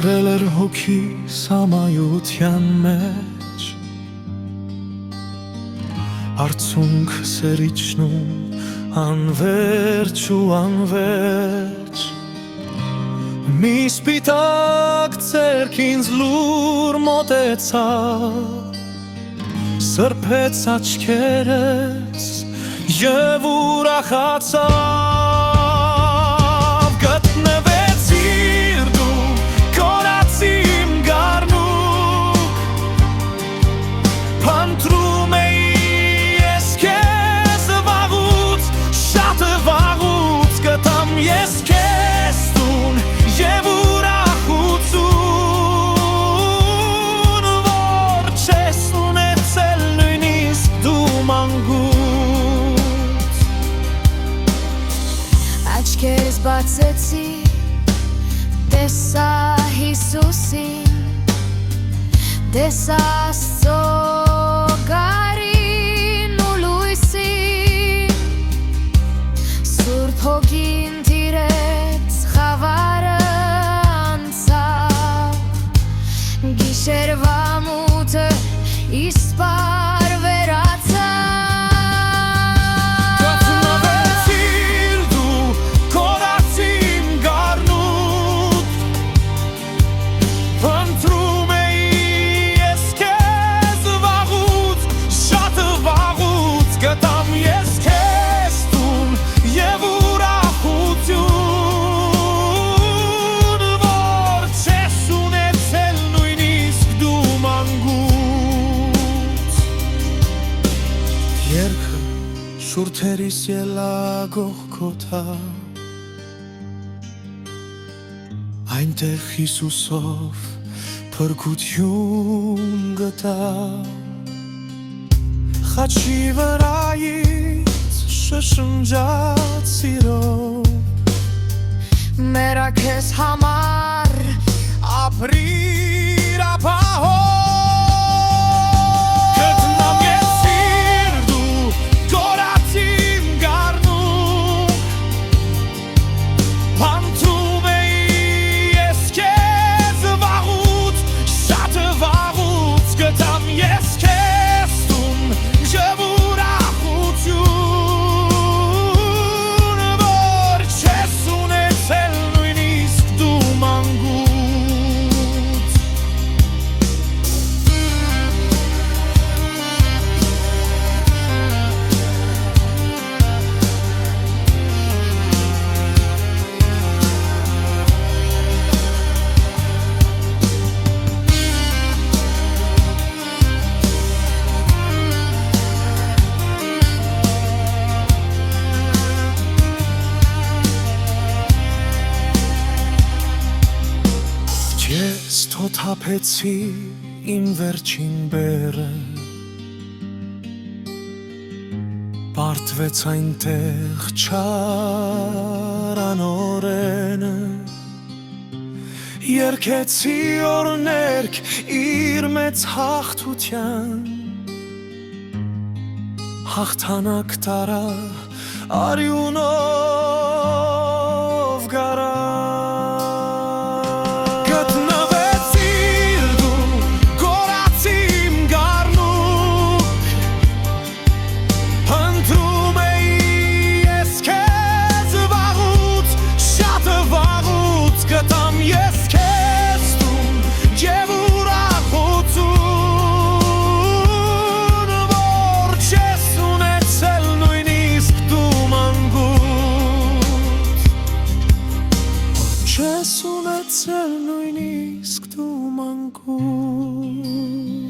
Մեղրել էր հոգիս ամայության մեջ, Արցունքս էր իջնում անվերջ ու անվերջ, Մի սպիտակ ձեռք ինձ լուր մոտեցավ, Սրբեց աչքերս և ուրախացավ, Գտնվեցիր դու կորած իմ գառնուկ, Փնտրում էի ես քեզ վաղուց, շատ վաղուց, Գտամ ես քեզ տուն և ուրախություն, Որ չես ունեցել նույնիսկ դու մանկուց։ Աչքերս բացեցի, տեսա Հիսուսին, տեսա Աստծո գարին ու լույսին, Սուրբ հոգին տիրեց խավարը անցավ, Գիշերվա մութը իսպար վերացավ։ Երգը շուրթերիս ելագող կոթա, Այնտեղ Հիսուսով փրկություն գտա, Խաչի վրայից շշնջաց սիրով, Մեռա քեզ համար ապրիր ապահով, Ես թոթափեցի իմ վերջին բեռը, Պարտվեց այնտեղ չարանորենը, Երգեցի օրներք իր մեծ հաղթության, Հաղթանակ տարա արյունով գարա, Չես ունեցել նույնիսկ դու մանկուց։